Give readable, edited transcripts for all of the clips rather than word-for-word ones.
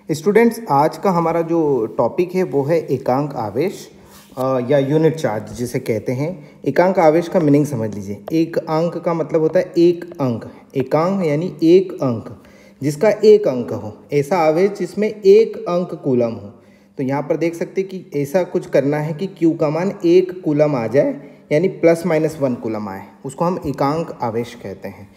Students, आज का हमारा जो टॉपिक है वो है एकांक आवेश या यूनिट चार्ज जिसे कहते हैं। एकांक आवेश का मीनिंग समझ लीजिए। एक अंक का मतलब होता है एक अंक। एकांक यानी एक अंक, जिसका एक अंक हो, ऐसा आवेश जिसमें एक अंक कूलम हो। तो यहाँ पर देख सकते हैं कि ऐसा कुछ करना है कि Q का मान 1 कूलम आ जाए, यानी ±1 कूलम आए, उसको हम एकांक आवेश कहते हैं।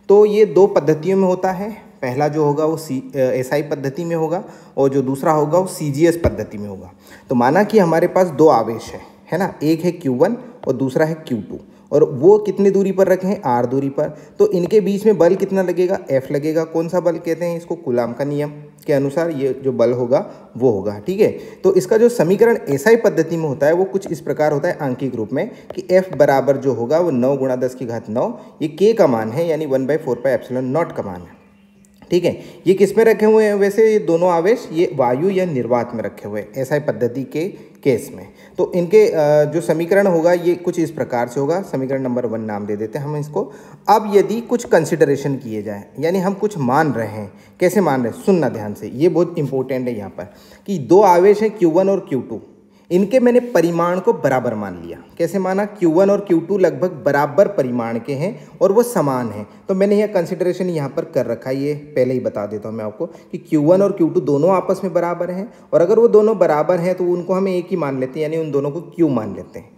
तो ये दो पद्धतियों में होता है। पहला जो होगा वो SI पद्धति में होगा और जो दूसरा होगा वो CGS पद्धति में होगा। तो माना कि हमारे पास दो आवेश है ना, एक है Q1 और दूसरा है Q2, और वो कितनी दूरी पर रखे हैं, R दूरी पर। तो इनके बीच में बल कितना लगेगा, F लगेगा। कौन सा बल कहते हैं इसको, कूलाम का नियम के अनुसार ये जो बल होगा वो होगा। ठीक है, तो इसका जो समीकरण SI पद्धति में होता है वो कुछ इस प्रकार होता है आंकिक रूप में कि F बराबर जो होगा वो 9 × 10⁹, ये K का मान है, यानी 1/4πε0 का मान है। ठीक है, ये किस में रखे हुए हैं वैसे ये दोनों आवेश, ये वायु या निर्वात में रखे हुए हैं SI पद्धति के केस में। तो इनके जो समीकरण होगा ये कुछ इस प्रकार से होगा। समीकरण नंबर 1 नाम दे देते हैं हम इसको। अब यदि कुछ कंसिडरेशन किए जाए, यानी हम कुछ मान रहे हैं, कैसे मान रहे हैं, सुनना ध्यान से, ये बहुत इंपॉर्टेंट है यहाँ पर कि दो आवेश हैं Q1 और Q2, इनके मैंने परिमाण को बराबर मान लिया। कैसे माना, Q1 और Q2 लगभग बराबर परिमाण के हैं और वो समान हैं। तो मैंने यह कंसिडरेशन यहाँ पर कर रखा है, ये पहले ही बता देता हूँ मैं आपको कि Q1 और Q2 दोनों आपस में बराबर हैं, और अगर वो दोनों बराबर हैं तो उनको हम एक ही मान लेते हैं, यानी उन दोनों को Q मान लेते हैं।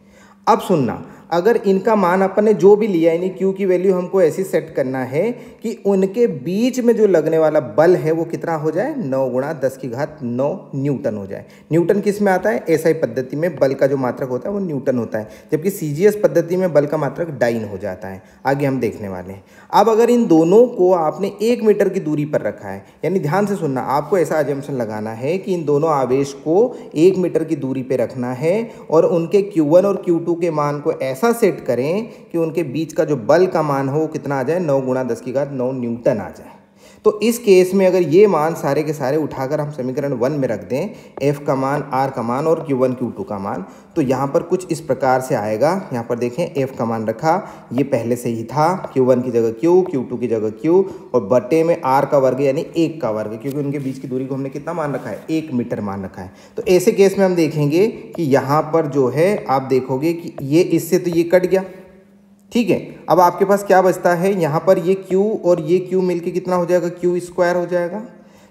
अब सुनना, अगर इनका मान अपन ने जो भी लिया, यानी Q की वैल्यू हमको ऐसी सेट करना है कि उनके बीच में जो लगने वाला बल है वो कितना हो जाए, 9 × 10⁹ न्यूटन हो जाए। न्यूटन किस में आता है, SI पद्धति में बल का जो मात्रक होता है वो न्यूटन होता है, जबकि CGS पद्धति में बल का मात्रक डाइन हो जाता है। आगे हम देखने वाले हैं। अब अगर इन दोनों को आपने 1 मीटर की दूरी पर रखा है, यानी ध्यान से सुनना, आपको ऐसा अजम्पशन लगाना है कि इन दोनों आवेश को 1 मीटर की दूरी पर रखना है और उनके Q1 और Q2 के मान को ऐसा सेट करें कि उनके बीच का जो बल का मान हो वो कितना आ जाए, 9 × 10⁹ न्यूटन आ जाए। तो इस केस में अगर ये मान सारे के सारे उठाकर हम समीकरण 1 में रख दें, F का मान, R का मान और Q1 Q2 का मान, तो यहाँ पर कुछ इस प्रकार से आएगा। यहाँ पर देखें, F का मान रखा, ये पहले से ही था, Q1 की जगह Q, Q2 की जगह Q, और बटे में R का वर्ग यानी 1 का वर्ग, क्योंकि उनके बीच की दूरी को हमने कितना मान रखा है, 1 मीटर मान रखा है। तो ऐसे केस में हम देखेंगे कि यहाँ पर जो है आप देखोगे कि ये इससे तो ये कट गया। ठीक है, अब आपके पास क्या बचता है, यहाँ पर ये Q और ये Q मिलके कितना हो जाएगा, Q² हो जाएगा।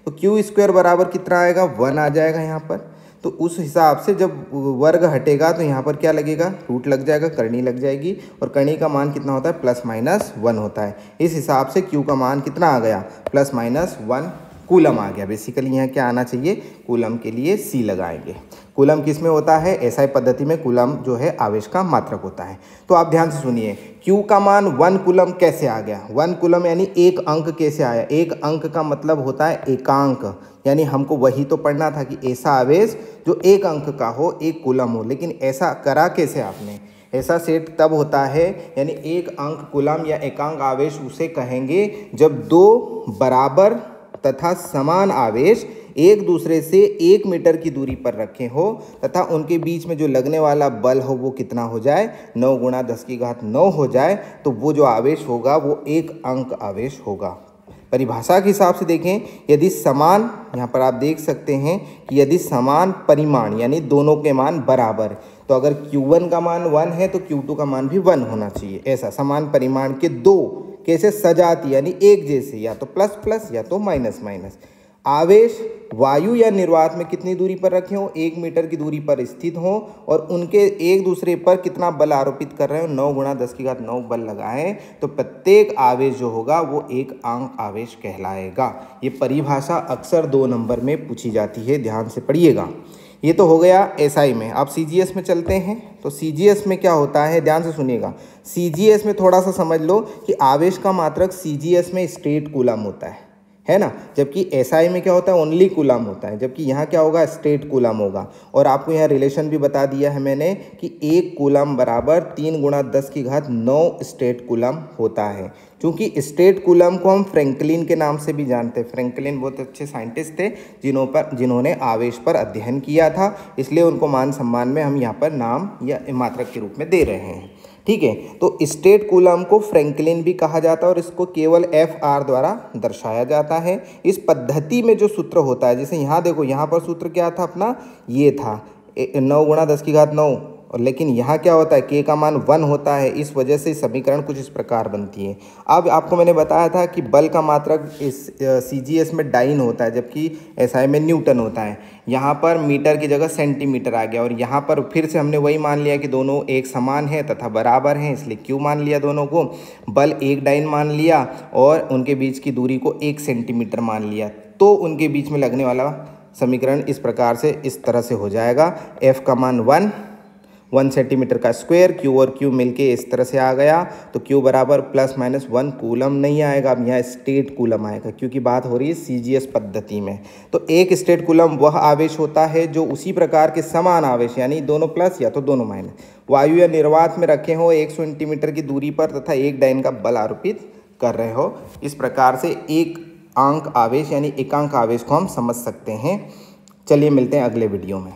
तो Q² बराबर कितना आएगा, 1 आ जाएगा यहाँ पर। तो उस हिसाब से जब वर्ग हटेगा तो यहाँ पर क्या लगेगा, रूट लग जाएगा, करनी लग जाएगी, और करनी का मान कितना होता है, ±1 होता है। इस हिसाब से Q का मान कितना आ गया, +-1 कूलम आ गया। बेसिकली यहाँ क्या आना चाहिए, कूलम के लिए C लगाएंगे। कूलम किस में होता है, SI पद्धति में कूलम जो है आवेश का मात्रक होता है। तो आप ध्यान से सुनिए, Q का मान 1 कूलम कैसे आ गया, 1 कूलम यानी एक अंक कैसे आया। एक अंक का मतलब होता है एकांक, यानी हमको वही तो पढ़ना था कि ऐसा आवेश जो एक अंक का हो, 1 कूलम हो, लेकिन ऐसा करा कैसे आपने, ऐसा सेट तब होता है, यानी एक अंक कूलम या एकांक आवेश उसे कहेंगे जब दो बराबर तथा समान आवेश एक दूसरे से 1 मीटर की दूरी पर रखे हो तथा उनके बीच में जो लगने वाला बल हो वो कितना हो जाए, 9 × 10⁹ हो जाए, तो वो जो आवेश होगा वो एक अंक आवेश होगा। परिभाषा के हिसाब से देखें, यदि समान, यहाँ पर आप देख सकते हैं कि यदि समान परिमाण यानी दोनों के मान बराबर, तो अगर Q1 का मान 1 है तो Q2 का मान भी 1 होना चाहिए। ऐसा समान परिमाण के दो कैसे सजाती, यानी एक जैसे, या तो ++ या तो -। आवेश वायु या निर्वात में कितनी दूरी पर रखे हो, 1 मीटर की दूरी पर स्थित हो, और उनके एक दूसरे पर कितना बल आरोपित कर रहे हो, 9 × 10⁹ बल लगाएं, तो प्रत्येक आवेश जो होगा वो एक अंक आवेश कहलाएगा। ये परिभाषा अक्सर 2 नंबर में पूछी जाती है, ध्यान से पढ़िएगा। ये तो हो गया SI में। अब CGS में चलते हैं। तो CGS में क्या होता है, ध्यान से सुनिएगा। CGS में थोड़ा सा समझ लो कि आवेश का मात्रक CGS में स्ट्रेट कूलम होता है ना, जबकि SI में क्या होता है, ओनली कूलम होता है, जबकि यहाँ क्या होगा, स्ट्रेट कूलम होगा। और आपको यहाँ रिलेशन भी बता दिया है मैंने कि 1 कूलम बराबर 3 × 10⁹ स्ट्रेट कूलम होता है। क्योंकि स्ट्रेट कूलम को हम फ्रैंकलिन के नाम से भी जानते हैं। फ्रैंकलिन बहुत अच्छे साइंटिस्ट थे जिन्होंने आवेश पर अध्ययन किया था, इसलिए उनको मान सम्मान में हम यहाँ पर नाम या मात्रक के रूप में दे रहे हैं। ठीक है। तो स्टेट कूलम को फ्रैंकलिन भी कहा जाता है और इसको केवल FR द्वारा दर्शाया जाता है। इस पद्धति में जो सूत्र होता है, जैसे यहाँ देखो, यहाँ पर सूत्र क्या था अपना, ये था 9 गुणा 10⁻9, और लेकिन यहाँ क्या होता है, k का मान 1 होता है। इस वजह से समीकरण कुछ इस प्रकार बनती है। अब आपको मैंने बताया था कि बल का मात्रक इस CGS में डाइन होता है, जबकि SI में न्यूटन होता है। यहाँ पर मीटर की जगह सेंटीमीटर आ गया, और यहाँ पर फिर से हमने वही मान लिया कि दोनों एक समान है तथा बराबर हैं, इसलिए Q मान लिया दोनों को। बल 1 डाइन मान लिया और उनके बीच की दूरी को 1 सेंटीमीटर मान लिया, तो उनके बीच में लगने वाला समीकरण इस प्रकार से, इस तरह से हो जाएगा। F का मान 1 सेंटीमीटर का स्क्वायर, Q और Q मिलके इस तरह से आ गया। तो Q बराबर +-1 कूलम नहीं आएगा, अब यहाँ स्टेट कूलम आएगा, क्योंकि बात हो रही है CGS पद्धति में। तो एक स्टेट कूलम वह आवेश होता है जो उसी प्रकार के समान आवेश, यानी दोनों प्लस या तो दोनों माइनस, वायु या निर्वात में रखे हो 1 सेंटीमीटर की दूरी पर तथा 1 डाइन का बल आरोपित कर रहे हो। इस प्रकार से एक अंक आवेश यानी एकांक आवेश को हम समझ सकते हैं। चलिए मिलते हैं अगले वीडियो में।